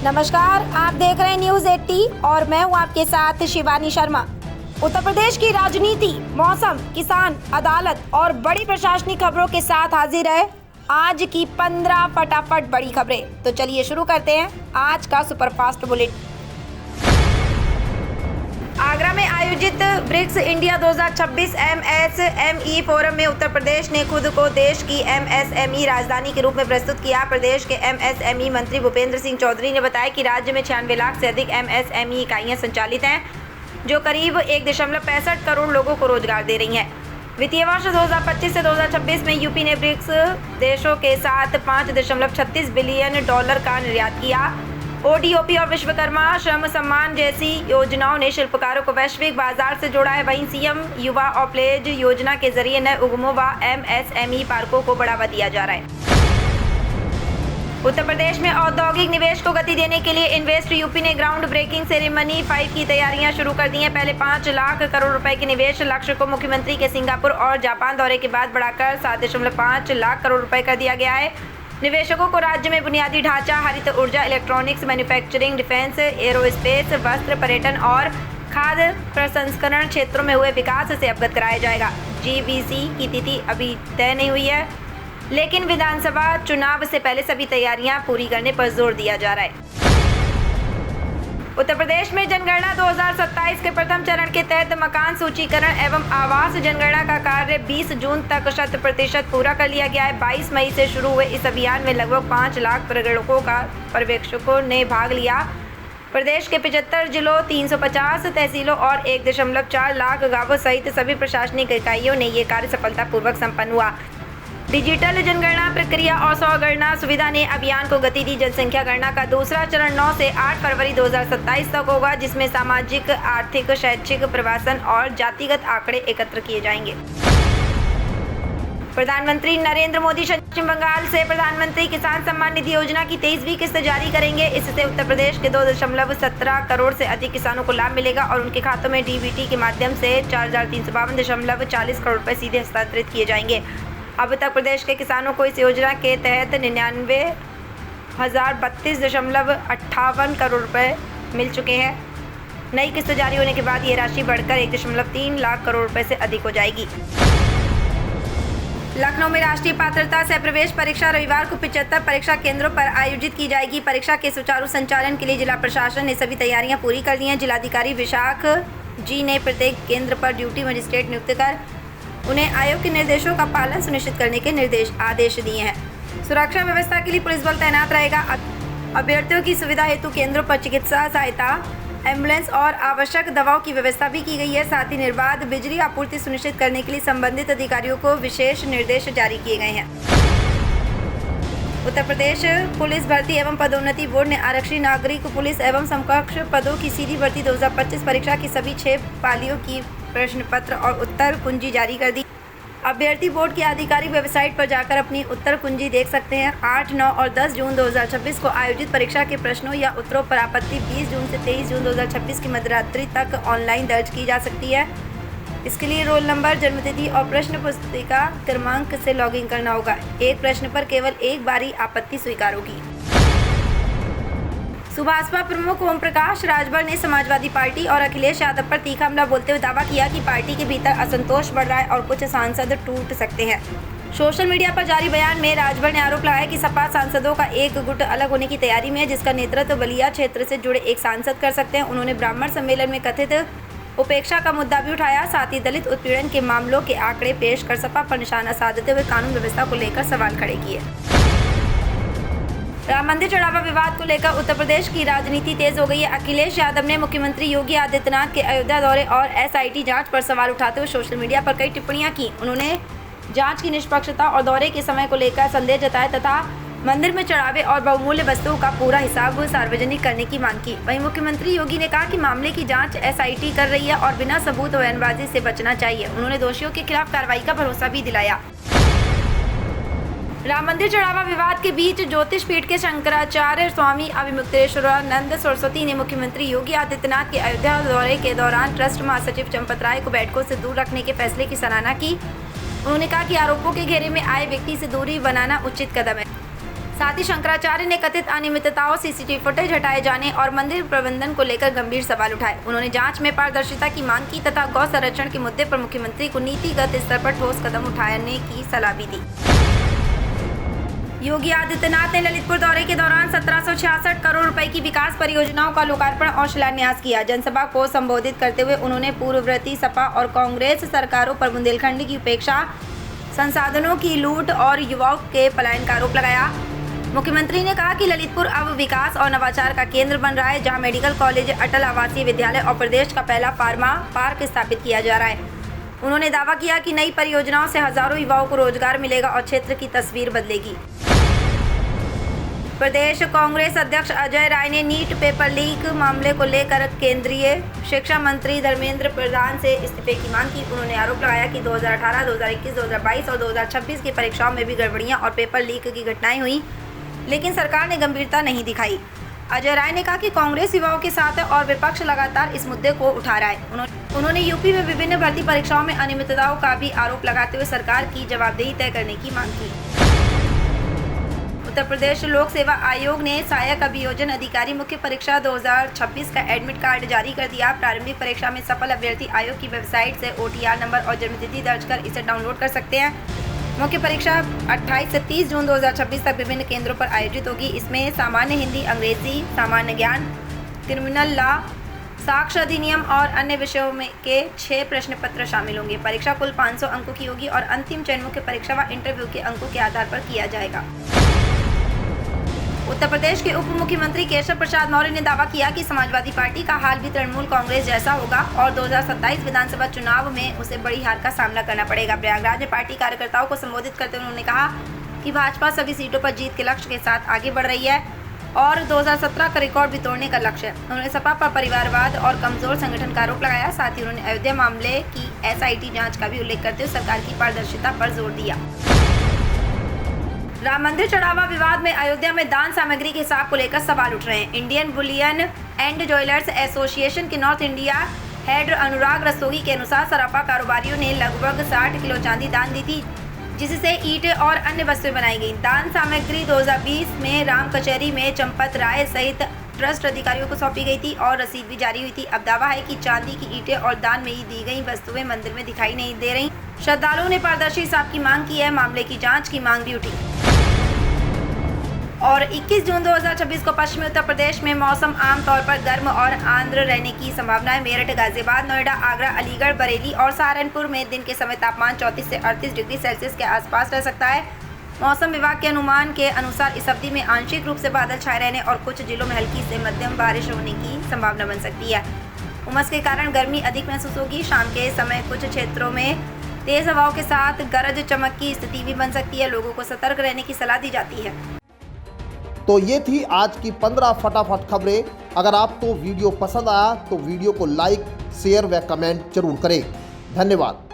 नमस्कार, आप देख रहे हैं न्यूज 80 और मैं हूं आपके साथ शिवानी शर्मा। उत्तर प्रदेश की राजनीति, मौसम, किसान, अदालत और बड़ी प्रशासनिक खबरों के साथ हाजिर है आज की 15 फटाफट बड़ी खबरें। तो चलिए शुरू करते हैं आज का सुपरफास्ट बुलेटिन। आगरा में आयोजित ब्रिक्स इंडिया 2026 MSME फोरम में उत्तर प्रदेश ने खुद को देश की MSME राजधानी के रूप में प्रस्तुत किया। प्रदेश के MSME मंत्री भूपेंद्र सिंह चौधरी ने बताया कि राज्य में 96 लाख से अधिक MSME इकाइयां संचालित हैं, जो करीब 1.65 करोड़ लोगों को रोजगार दे रही हैं। वित्तीय वर्ष 2025 से 2026 में यूपी ने ब्रिक्स देशों के साथ $5.36 बिलियन का निर्यात किया। ODOP और विश्वकर्मा श्रम सम्मान जैसी योजनाओं ने शिल्पकारों को वैश्विक बाजार से जोड़ा है। वहीं सीएम युवा और प्लेज योजना के जरिए नए उद्यमों व MSME पार्कों को बढ़ावा दिया जा रहा है। उत्तर प्रदेश में औद्योगिक निवेश को गति देने के लिए इन्वेस्ट यूपी ने ग्राउंड ब्रेकिंग सेरेमनी 5 की तैयारियां शुरू कर दी हैं। पहले 5 लाख करोड़ रुपए के निवेश लक्ष्य को मुख्यमंत्री के सिंगापुर और जापान दौरे के बाद बढ़ाकर 7.5 लाख करोड़ रुपए कर दिया गया है। निवेशकों को राज्य में बुनियादी ढांचा, हरित ऊर्जा, इलेक्ट्रॉनिक्स, मैन्युफैक्चरिंग, डिफेंस, एरोस्पेस, वस्त्र, पर्यटन और खाद्य प्रसंस्करण क्षेत्रों में हुए विकास से अवगत कराया जाएगा। GBC की तिथि अभी तय नहीं हुई है, लेकिन विधानसभा चुनाव से पहले सभी तैयारियां पूरी करने पर जोर दिया जा रहा है। उत्तर प्रदेश में जनगणना 2027 के प्रथम चरण के तहत मकान सूचीकरण एवं आवास जनगणना का कार्य 20 जून तक 100% पूरा कर लिया गया है। 22 मई से शुरू हुए इस अभियान में लगभग 5 लाख पर्यवेक्षकों ने भाग लिया। प्रदेश के 75 जिलों, 350 तहसीलों और 1.4 लाख गांवों सहित सभी प्रशासनिक इकाइयों ने ये कार्य सफलतापूर्वक संपन्न हुआ। डिजिटल जनगणना प्रक्रिया और स्वगणना सुविधा ने अभियान को गति दी। जनसंख्या गणना का दूसरा चरण 9 से 8 फरवरी 2027 तक होगा, जिसमें सामाजिक, आर्थिक, शैक्षिक, प्रवासन और जातिगत आंकड़े एकत्र किए जाएंगे। प्रधानमंत्री नरेंद्र मोदी पश्चिम बंगाल से प्रधानमंत्री किसान सम्मान निधि योजना की 23वीं किस्त जारी करेंगे। इससे उत्तर प्रदेश के 2.17 करोड़ से अधिक किसानों को लाभ मिलेगा और उनके खातों में DBT के माध्यम से 4,352.40 करोड़ रुपए सीधे हस्तांतरित किए जाएंगे। अब तक प्रदेश के किसानों को इस योजना के तहत 99,032.58 करोड़ रुपए मिल चुके हैं। नई किस्त जारी होने के बाद ये राशि बढ़कर 1.3 लाख करोड़ रुपए से अधिक हो जाएगी। लखनऊ में राष्ट्रीय पात्रता सह प्रवेश परीक्षा रविवार को 75 परीक्षा केंद्रों पर आयोजित की जाएगी। परीक्षा के सुचारू संचालन के लिए जिला प्रशासन ने सभी तैयारियां पूरी कर ली हैं। जिलाधिकारी विशाख जी ने प्रत्येक केंद्र पर ड्यूटी मजिस्ट्रेट नियुक्त कर उन्हें आयोग के निर्देशों का पालन सुनिश्चित करने के आदेश दिए हैं। सुरक्षा व्यवस्था के लिए पुलिस बल तैनात रहेगा। अभ्यर्थियों की सुविधा हेतु केंद्रों पर चिकित्सा सहायता, एम्बुलेंस और आवश्यक दवाओं की व्यवस्था भी की गई है। साथ ही निर्बाध बिजली आपूर्ति सुनिश्चित करने के लिए संबंधित अधिकारियों को विशेष निर्देश जारी किए गए हैं। उत्तर प्रदेश पुलिस भर्ती एवं पदोन्नति बोर्ड ने आरक्षी, नागरिक पुलिस एवं समकक्ष पदों की सीधी भर्ती 2025 परीक्षा की सभी 6 पालियों की प्रश्न पत्र और उत्तर कुंजी जारी कर दी। अभ्यर्थी बोर्ड की आधिकारिक वेबसाइट पर जाकर अपनी उत्तर कुंजी देख सकते हैं। 8, 9 और 10 जून 2026 को आयोजित परीक्षा के प्रश्नों या उत्तरों पर आपत्ति 20 जून से 23 जून 2026 की मध्यरात्रि तक ऑनलाइन दर्ज की जा सकती है। इसके लिए रोल नंबर, जन्मतिथि और प्रश्न पुस्तिका क्रमांक से लॉगिन करना होगा। एक प्रश्न पर केवल एक बार ही आपत्ति स्वीकार होगी। सुभाषपा प्रमुख ओम प्रकाश राजभर ने समाजवादी पार्टी और अखिलेश यादव पर तीखा हमला बोलते हुए दावा किया कि पार्टी के भीतर असंतोष बढ़ रहा है और कुछ सांसद टूट सकते हैं। सोशल मीडिया पर जारी बयान में राजभर ने आरोप लगाया कि सपा सांसदों का एक गुट अलग होने की तैयारी में है, जिसका नेतृत्व बलिया क्षेत्र से जुड़े एक सांसद कर सकते हैं। उन्होंने ब्राह्मण सम्मेलन में कथित उपेक्षा का मुद्दा भी उठाया। साथ ही दलित उत्पीड़न के मामलों के आंकड़े पेश कर सपा पर निशाना साधते हुए कानून व्यवस्था को लेकर सवाल खड़े किए। राम मंदिर चढ़ावा विवाद को लेकर उत्तर प्रदेश की राजनीति तेज हो गई है। अखिलेश यादव ने मुख्यमंत्री योगी आदित्यनाथ के अयोध्या दौरे और SIT जांच पर सवाल उठाते हुए सोशल मीडिया पर कई टिप्पणियां की। उन्होंने जांच की निष्पक्षता और दौरे के समय को लेकर संदेह जताया तथा मंदिर में चढ़ावे और बहुमूल्य वस्तुओं का पूरा हिसाब सार्वजनिक करने की मांग की। वहीं मुख्यमंत्री योगी ने कहा कि मामले की जांच SIT कर रही है और बिना सबूत बयानबाजी से बचना चाहिए। उन्होंने दोषियों के खिलाफ कार्रवाई का भरोसा भी दिलाया। राम मंदिर चढ़ावा विवाद के बीच ज्योतिष पीठ के शंकराचार्य स्वामी अभिमुक्तेश्वरानंद सरस्वती ने मुख्यमंत्री योगी आदित्यनाथ के अयोध्या दौरे के दौरान ट्रस्ट महासचिव चंपत राय को बैठकों से दूर रखने के फैसले की सराहना की। उन्होंने कहा कि आरोपों के घेरे में आए व्यक्ति से दूरी बनाना उचित कदम है। साथ ही शंकराचार्य ने कथित अनियमितताओं, सीसीटीवी फुटेज हटाए जाने और मंदिर प्रबंधन को लेकर गंभीर सवाल उठाए। उन्होंने जांच में पारदर्शिता की मांग की तथा गौ संरक्षण के मुद्दे पर मुख्यमंत्री को नीतिगत स्तर पर ठोस कदम उठाने की सलाह भी दी। योगी आदित्यनाथ ने ललितपुर दौरे के दौरान 1766 करोड़ रुपए की विकास परियोजनाओं का लोकार्पण और शिलान्यास किया। जनसभा को संबोधित करते हुए उन्होंने पूर्ववर्ती सपा और कांग्रेस सरकारों पर बुंदेलखंड की उपेक्षा, संसाधनों की लूट और युवाओं के पलायन का आरोप लगाया। मुख्यमंत्री ने कहा कि ललितपुर अब विकास और नवाचार का केंद्र बन रहा है, जहां मेडिकल कॉलेज, अटल आवासीय विद्यालय और प्रदेश का पहला फार्मा पार्क स्थापित किया जा रहा है। उन्होंने दावा किया कि नई परियोजनाओं से हजारों युवाओं को रोजगार मिलेगा और क्षेत्र की तस्वीर बदलेगी। प्रदेश कांग्रेस अध्यक्ष अजय राय ने नीट पेपर लीक मामले को लेकर केंद्रीय शिक्षा मंत्री धर्मेंद्र प्रधान से इस्तीफे की मांग की। उन्होंने आरोप लगाया कि 2018, 2021, 2022 और 2026 की परीक्षाओं में भी गड़बड़ियां और पेपर लीक की घटनाएं हुई, लेकिन सरकार ने गंभीरता नहीं दिखाई। अजय राय ने कहा कि कांग्रेस युवाओं के साथ है और विपक्ष लगातार इस मुद्दे को उठा रहा है। उन्होंने यूपी में विभिन्न भर्ती परीक्षाओं में अनियमितताओं का भी आरोप लगाते हुए सरकार की जवाबदेही तय करने की मांग की। उत्तर प्रदेश लोक सेवा आयोग ने सहायक अभियोजन अधिकारी मुख्य परीक्षा 2026 का एडमिट कार्ड जारी कर दिया। प्रारंभिक परीक्षा में सफल अभ्यर्थी आयोग की वेबसाइट से OTR नंबर और जन्मतिथि दर्ज कर इसे डाउनलोड कर सकते हैं। मुख्य परीक्षा 28 से 30 जून 2026 तक विभिन्न केंद्रों पर आयोजित होगी। इसमें सामान्य हिंदी, अंग्रेजी, सामान्य ज्ञान, क्रिमिनल लॉ, साक्ष्य अधिनियम और अन्य विषयों में के 6 प्रश्न पत्र शामिल होंगे। परीक्षा कुल 500 अंकों की होगी और अंतिम चयन मुख्य परीक्षा व इंटरव्यू के अंकों के आधार पर किया जाएगा। उत्तर प्रदेश के उप मुख्यमंत्री केशव प्रसाद मौर्य ने दावा किया कि समाजवादी पार्टी का हाल भी तृणमूल कांग्रेस जैसा होगा और 2027 विधानसभा चुनाव में उसे बड़ी हार का सामना करना पड़ेगा। प्रयागराज में पार्टी कार्यकर्ताओं को संबोधित करते हुए उन्होंने कहा कि भाजपा सभी सीटों पर जीत के लक्ष्य के साथ आगे बढ़ रही है और 2017 का रिकॉर्ड भी तोड़ने का लक्ष्य है। उन्होंने सपा पर परिवारवाद और कमजोर संगठन का आरोप लगाया। साथ ही उन्होंने अयोध्या मामले की SIT जाँच का भी उल्लेख करते हुए सरकार की पारदर्शिता पर जोर दिया। राम मंदिर चढ़ावा विवाद में अयोध्या में दान सामग्री के हिसाब को लेकर सवाल उठ रहे हैं। Indian Boolean and jewellers association के नॉर्थ इंडिया हेड अनुराग रस्तोगी के अनुसार सराफा कारोबारियों ने लगभग 60 किलो चांदी दान दी थी, जिससे ईंटें और अन्य वस्तुएं बनाई गई। दान सामग्री 2020 में राम कचहरी में चंपत राय सहित ट्रस्ट अधिकारियों को सौंपी गई थी और रसीद भी जारी हुई थी। अब दावा है कि चांदी की ईंटें और दान में ही दी गई वस्तुएं मंदिर में दिखाई नहीं दे रही। श्रद्धालुओं ने पारदर्शी हिसाब की मांग की है। मामले की जाँच की मांग भी उठी। और 21 जून 2026 को पश्चिमी उत्तर प्रदेश में मौसम आमतौर पर गर्म और आर्द्र रहने की संभावना है। मेरठ, गाजियाबाद, नोएडा, आगरा, अलीगढ़, बरेली और सहारनपुर में दिन के समय तापमान 34 से 38 डिग्री सेल्सियस के आसपास रह सकता है। मौसम विभाग के अनुमान के अनुसार इस अवधि में आंशिक रूप से बादल छाए रहने और कुछ जिलों में हल्की से मध्यम बारिश होने की संभावना बन सकती है। उमस के कारण गर्मी अधिक महसूस होगी। शाम के समय कुछ क्षेत्रों में तेज हवाओं के साथ गरज चमक की स्थिति भी बन सकती है। लोगों को सतर्क रहने की सलाह दी जाती है। तो ये थी आज की 15 फटाफट खबरें। अगर आपको वीडियो पसंद आया तो वीडियो को लाइक, शेयर व कमेंट जरूर करें। धन्यवाद।